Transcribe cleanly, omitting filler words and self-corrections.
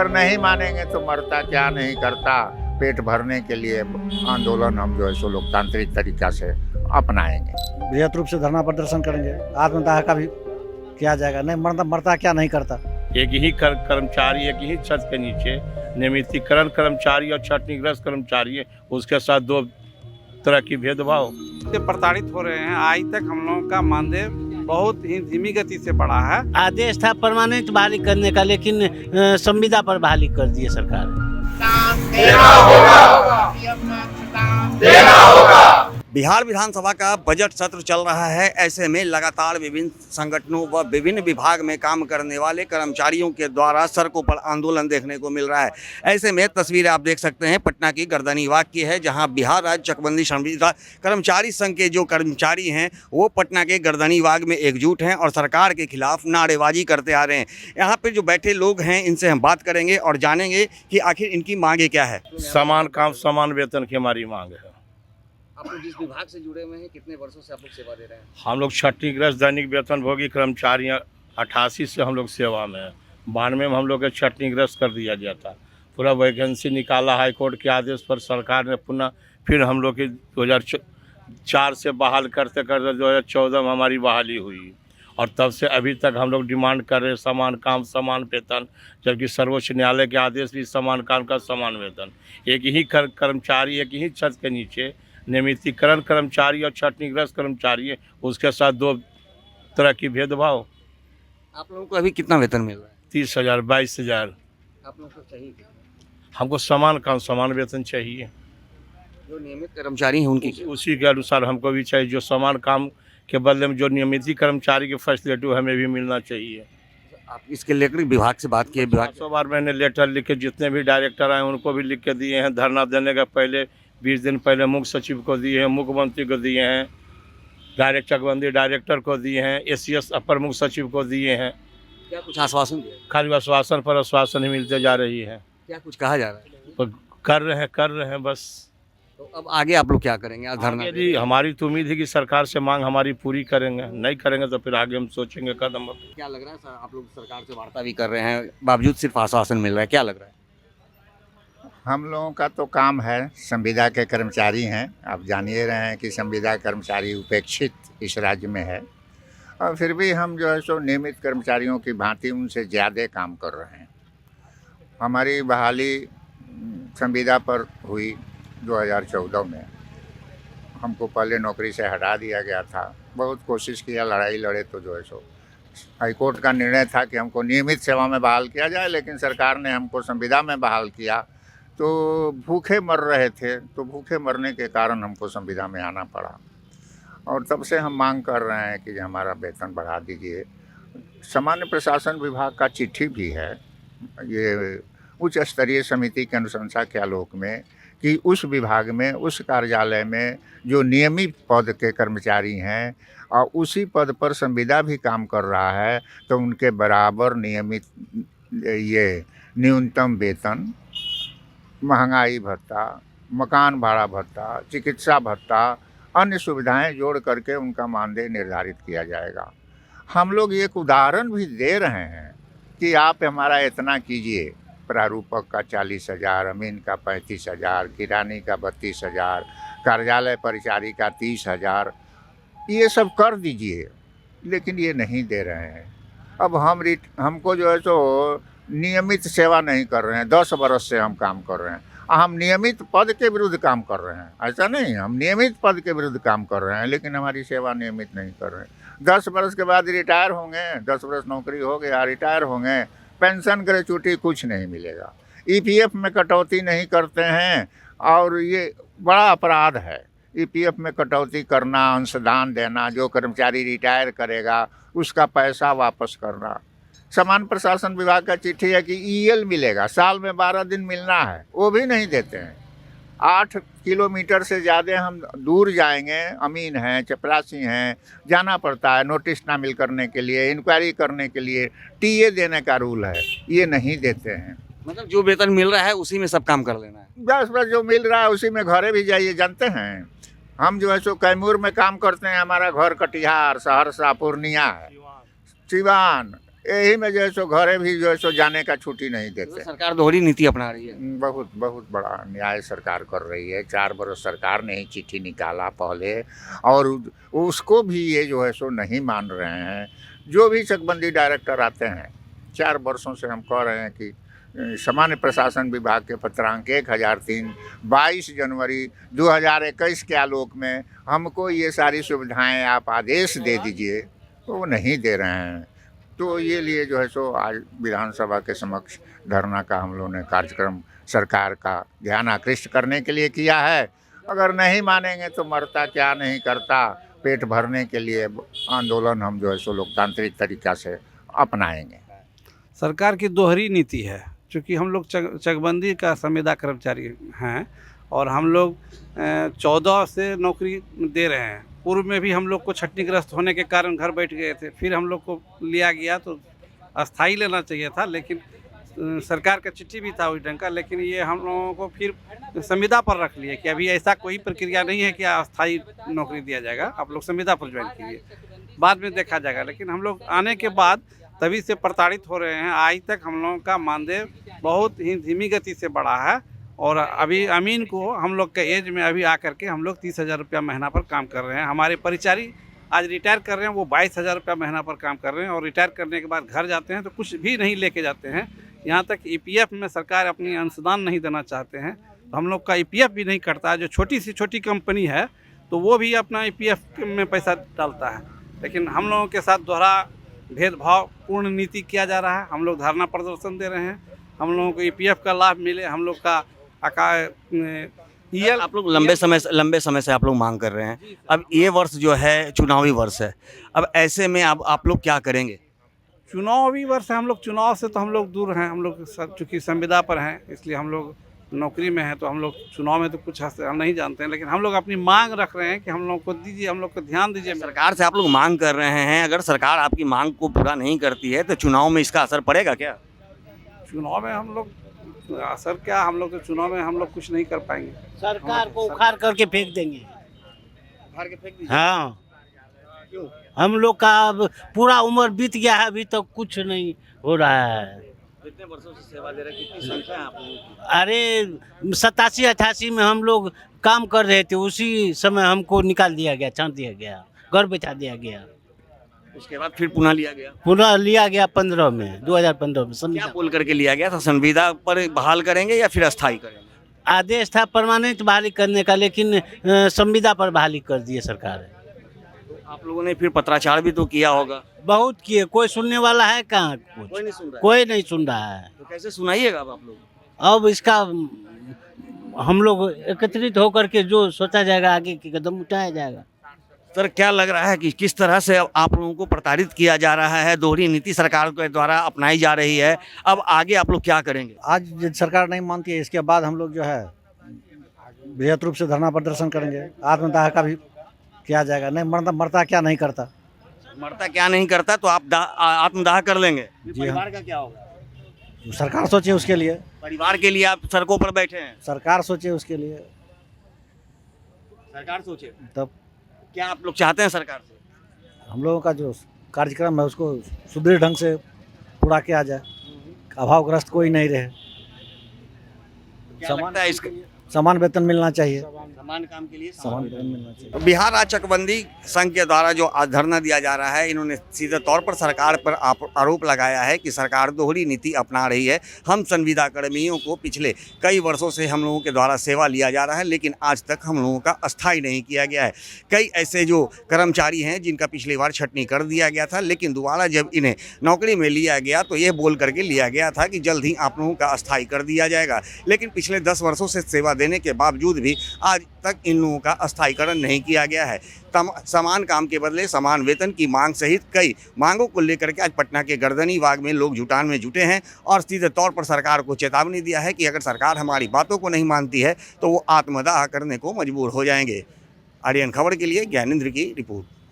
अगर नहीं मानेंगे तो मरता क्या नहीं करता, पेट भरने के लिए आंदोलन हम जो है सो लोकतांत्रिक तरीका से अपनाएंगे। बृहत रूप से धरना प्रदर्शन करेंगे, आत्मदाह का भी किया जाएगा। नहीं मरता क्या नहीं करता। एक ही कर्मचारी एक ही छत के नीचे नियमितीकरण कर्मचारी और छटनीग्रस्त कर्मचारी है, उसके साथ दो तरह की भेदभाव प्रताड़ित हो रहे हैं। आज तक हम लोगों का मानदेय बहुत ही धीमी गति से बढ़ा है। आदेश था परमानेंट बहाली करने का, लेकिन संविदा पर बहाली कर दी है सरकार। बिहार विधानसभा का बजट सत्र चल रहा है। ऐसे में लगातार विभिन्न संगठनों व विभिन्न विभाग में काम करने वाले कर्मचारियों के द्वारा सड़कों पर आंदोलन देखने को मिल रहा है। ऐसे में तस्वीरें आप देख सकते हैं पटना की गर्दनीबाग की है, जहां बिहार राज्य चकबंदी संविदा कर्मचारी संघ के जो कर्मचारी हैं वो पटना के गर्दनीबाग में एकजुट हैं और सरकार के खिलाफ नारेबाजी करते आ रहे हैं। यहाँ पर जो बैठे लोग हैं इनसे हम बात करेंगे और जानेंगे कि आखिर इनकी मांगे क्या है। समान काम समान वेतन की हमारी मांग है। आप लोग जिस विभाग से जुड़े हुए हैं, कितने वर्षों से आप लोग सेवा दे रहे हैं? हम लोग छटनीग्रस्त दैनिक वेतन भोगी कर्मचारी 88 से हम लोग सेवा में हैं। 92 में हम लोग के छटनीग्रस्त कर दिया गया था। पूरा वैकेंसी निकाला हाईकोर्ट के आदेश पर, सरकार ने पुनः फिर हम लोग की 2004 से बहाल करते करते 2014 में हमारी बहाली हुई और तब से अभी तक हम लोग डिमांड कर रहे हैं समान काम समान वेतन, जबकि सर्वोच्च न्यायालय के आदेश भी समान काम का समान वेतन। एक ही कर्मचारी एक ही छत के नीचे नियमितीकरण कर्मचारी और छटनीग्रस्त कर्मचारी है, उसके साथ दो तरह की भेदभाव। आप लोगों को अभी कितना वेतन मिल रहा है? 30,000 22,000। आप लोगों को चाहिए कितना? हमको समान काम समान वेतन चाहिए। जो नियमित कर्मचारी हैं उनकी उसी के अनुसार हमको भी चाहिए। जो समान काम के बदले में जो नियमित कर्मचारी के फैसिलिटी हमें भी मिलना चाहिए। आप इसके लेकर विभाग से बात किए? विभाग 100 बार मैंने लेटर लिख के जितने भी डायरेक्टर आए उनको भी लिख के दिए हैं। धरना देने का पहले 20 दिन पहले मुख्य सचिव को दिए हैं, मुख्यमंत्री को दिए हैं, चकबंदी डायरेक्टर को दिए हैं, एसीएस अपर मुख्य सचिव को दिए हैं। क्या कुछ आश्वासन दिया? खाली आश्वासन पर आश्वासन ही मिलते जा रही है। क्या कुछ कहा जा रहा है? तो कर रहे हैं बस। तो अब आगे आप लोग क्या करेंगे? आज धरना जी हमारी तो उम्मीद है कि सरकार से मांग हमारी पूरी करेंगे, नहीं करेंगे तो फिर आगे हम सोचेंगे कदम। क्या लग रहा है सर, आप लोग सरकार से वार्ता भी कर रहे हैं, बावजूद सिर्फ आश्वासन मिल रहा है, क्या लग रहा है? हम लोगों का तो काम है, संविदा के कर्मचारी हैं। आप जान ही रहे हैं कि संविदा कर्मचारी उपेक्षित इस राज्य में है और फिर भी हम जो है सो नियमित कर्मचारियों की भांति उनसे ज़्यादा काम कर रहे हैं। हमारी बहाली संविदा पर हुई 2014 में। हमको पहले नौकरी से हटा दिया गया था। बहुत कोशिश किया, लड़ाई लड़े तो जो है सो हाईकोर्ट का निर्णय था कि हमको नियमित सेवा में बहाल किया जाए, लेकिन सरकार ने हमको संविदा में बहाल किया। तो भूखे मर रहे थे, तो भूखे मरने के कारण हमको संविदा में आना पड़ा और तब से हम मांग कर रहे हैं कि हमारा वेतन बढ़ा दीजिए। सामान्य प्रशासन विभाग का चिट्ठी भी है ये उच्च स्तरीय समिति के अनुशंसा के आलोक में कि उस विभाग में, उस कार्यालय में जो नियमित पद के कर्मचारी हैं और उसी पद पर संविदा भी काम कर रहा है, तो उनके बराबर नियमित ये न्यूनतम वेतन, महंगाई भत्ता, मकान भाड़ा भत्ता, चिकित्सा भत्ता, अन्य सुविधाएं जोड़ करके उनका मानदेय निर्धारित किया जाएगा। हम लोग एक उदाहरण भी दे रहे हैं कि आप हमारा इतना कीजिए। प्रारूपक का 40,000, अमीन का 35,000, किरानी का 32,000, कार्यालय परिचारी का 30,000, ये सब कर दीजिए, लेकिन ये नहीं दे रहे हैं। अब हमको जो है सो नियमित सेवा नहीं कर रहे हैं। 10 बरस से हम काम कर रहे हैं। हम नियमित पद के विरुद्ध काम कर रहे हैं, ऐसा नहीं, हम नियमित पद के विरुद्ध काम कर रहे हैं, लेकिन हमारी सेवा नियमित नहीं कर रहे हैं। 10 बरस के बाद रिटायर होंगे, 10 बरस नौकरी हो गया, रिटायर होंगे, पेंशन ग्रेचुइटी कुछ नहीं मिलेगा। ईपीएफ में कटौती नहीं करते हैं और ये बड़ा अपराध है। ईपीएफ में कटौती करना, अंशदान देना, जो कर्मचारी रिटायर करेगा उसका पैसा वापस करना। सामान्य प्रशासन विभाग का चिट्ठी है कि ईएल मिलेगा, साल में 12 दिन मिलना है, वो भी नहीं देते हैं। 8 किलोमीटर से ज़्यादा हम दूर जाएंगे, अमीन हैं, चपरासी हैं, जाना पड़ता है नोटिस नामिल करने के लिए, इंक्वायरी करने के लिए, टीए देने का रूल है, ये नहीं देते हैं। मतलब जो वेतन मिल रहा है उसी में सब काम कर लेना है? बस जो मिल रहा है उसी में घरे भी जाइए। जानते हैं हम जो है सो कैमूर में काम करते हैं, हमारा घर कटिहार, सहरसा, पूर्णिया है, सिवान, यही में जो है सो घरे भी जो है सो जाने का छुट्टी नहीं तो देते। सरकार दोहरी नीति अपना रही है। बहुत बहुत बड़ा अन्याय सरकार कर रही है। 4 बरस सरकार ने ही चिट्ठी निकाला पहले, और उसको भी ये जो है सो नहीं मान रहे हैं। जो भी चकबंदी डायरेक्टर आते हैं, 4 वर्षों से हम कह रहे हैं कि सामान्य प्रशासन विभाग के पत्रांक 1003 22 जनवरी 2021 के आलोक में हमको ये सारी सुविधाएं आप आदेश दे दीजिए, तो वो नहीं दे रहे हैं। तो ये लिए जो है सो आज विधानसभा के समक्ष धरना का हम लोगों ने कार्यक्रम सरकार का ध्यान आकृष्ट करने के लिए किया है। अगर नहीं मानेंगे तो मरता क्या नहीं करता, पेट भरने के लिए आंदोलन हम जो है सो लोकतांत्रिक तरीका से अपनाएंगे। सरकार की दोहरी नीति है, चूँकि हम लोग चकबंदी का संविदा कर्मचारी हैं और हम लोग 14 से नौकरी दे रहे हैं। पूर्व में भी हम लोग को छटनीग्रस्त होने के कारण घर बैठ गए थे, फिर हम लोग को लिया गया तो अस्थाई लेना चाहिए था, लेकिन सरकार का चिट्ठी भी था उस ढंग का, लेकिन ये हम लोगों को फिर संविदा पर रख लिए कि अभी ऐसा कोई प्रक्रिया नहीं है कि अस्थाई नौकरी दिया जाएगा, आप लोग संविदा पर ज्वाइन कीजिए, बाद में देखा जाएगा। लेकिन हम लोग आने के बाद तभी से प्रताड़ित हो रहे हैं। आज तक हम लोगों का मानदेय बहुत ही धीमी गति से बढ़ा है, और अभी अमीन को हम लोग के एज में अभी आकर के हम लोग 30,000 रुपया महीना पर काम कर रहे हैं। हमारे परिचारी आज रिटायर कर रहे हैं, वो 22,000 रुपया महीना पर काम कर रहे हैं, और रिटायर करने के बाद घर जाते हैं तो कुछ भी नहीं लेके जाते हैं। यहाँ तक EPF में सरकार अपनी अंशदान नहीं देना चाहते हैं, तो हम लोग का EPF भी नहीं करता है। जो छोटी से छोटी कंपनी है तो वो भी अपना EPF में पैसा डालता है, लेकिन हम लोगों के साथ दोहरा भेदभाव पूर्ण नीति किया जा रहा है। हम लोग धरना प्रदर्शन दे रहे हैं, हम लोगों को EPF का लाभ मिले, हम लोग का आप लोग लंबे समय से आप लोग मांग कर रहे हैं। अब ये वर्ष जो है चुनावी वर्ष है, अब ऐसे में आप लोग क्या करेंगे? चुनावी वर्ष है, हम लोग चुनाव से तो हम लोग दूर हैं। हम लोग चूँकि संविदा पर हैं, इसलिए हम लोग नौकरी में हैं, तो हम लोग चुनाव में तो कुछ नहीं जानते हैं, लेकिन हम लोग अपनी मांग रख रहे हैं कि हम लोग को दीजिए, हम लोग को ध्यान दीजिए। सरकार से आप लोग मांग कर रहे हैं, अगर सरकार आपकी मांग को पूरा नहीं करती है तो चुनाव में इसका असर पड़ेगा क्या? चुनाव में हम लोग असर क्या, हम लोग तो चुनाव में हम लोग कुछ नहीं कर पाएंगे। सरकार को उखाड़ करके फेंक देंगे। हाँ, क्यों? हम लोग का अब पूरा उम्र बीत गया है, अभी तक कुछ नहीं हो रहा है। कितने वर्षों से सेवा दे रहे हैं, कितनी संख्या है आप लोगों की? अरे 87-88 में हम लोग काम कर रहे थे, उसी समय हमको निकाल दिया गया, छांट दिया गया, घर बैठा दिया गया। उसके बाद फिर पुनः लिया गया। पुनः लिया गया 2015 में। क्या संविदा बोल करके लिया गया था? संविदा पर बहाल करेंगे या फिर अस्थाई करेंगे? आदेश था परमानेंट बहाली करने का, लेकिन संविदा पर बहाली कर दिए सरकार। आप लोगों ने फिर पत्राचार भी तो किया होगा। बहुत किए, कोई सुनने वाला है कहाँ? कोई नहीं सुन रहा है। कोई नहीं सुन रहा है। तो कैसे सुनाइएगा अब आप लोग? अब इसका हम लोग एकत्रित होकर के जो सोचा जाएगा, आगे के कदम उठाया जाएगा। सर, क्या लग रहा है कि किस तरह से आप लोगों को प्रताड़ित किया जा रहा है, दोहरी नीति सरकार के द्वारा अपनाई जा रही है, अब आगे आप लोग क्या करेंगे? आज जब सरकार नहीं मानती है, इसके बाद हम लोग जो है बृहत रूप से धरना प्रदर्शन करेंगे। आत्मदाह का भी किया जाएगा। नहीं मरता क्या नहीं करता। मरता क्या नहीं करता तो आप आत्मदाह कर लेंगे। जी परिवार का क्या होगा? सरकार सोचे उसके लिए। परिवार के लिए आप सड़कों पर बैठे हैं। सरकार सोचे उसके लिए। सरकार सोचे तब क्या आप लोग चाहते हैं सरकार से? हम लोगों का जो कार्यक्रम है उसको सुदृढ़ ढंग से पूरा किया जाए, अभावग्रस्त कोई नहीं रहे, क्या लगता है इसका? समान वेतन मिलना चाहिए। समान काम के लिए समान वेतन मिलना चाहिए। बिहार राज्य चकबंदी संघ के द्वारा जो आज धरना दिया जा रहा है, इन्होंने सीधे तौर पर सरकार पर आरोप लगाया है कि सरकार दोहरी नीति अपना रही है। हम संविदा कर्मियों को पिछले कई वर्षों से हम लोगों के द्वारा सेवा लिया जा रहा है, लेकिन आज तक हम लोगों का अस्थायी नहीं किया गया है। कई ऐसे जो कर्मचारी हैं जिनका पिछली बार छटनी कर दिया गया था, लेकिन दोबारा जब इन्हें नौकरी में लिया गया तो ये बोल करके लिया गया था कि जल्द ही आप लोगों का अस्थायी कर दिया जाएगा, लेकिन पिछले 10 वर्षों से सेवा देने के बावजूद भी आज तक इन लोगों का अस्थायीकरण नहीं किया गया है। समान काम के बदले समान वेतन की मांग सहित कई मांगों को लेकर के आज पटना के गर्दनी बाग में लोग जुटान में जुटे हैं और सीधे तौर पर सरकार को चेतावनी दिया है कि अगर सरकार हमारी बातों को नहीं मानती है तो वो आत्मदाह करने को मजबूर हो जाएंगे। आर्यन खबर के लिए ज्ञानेंद्र की रिपोर्ट।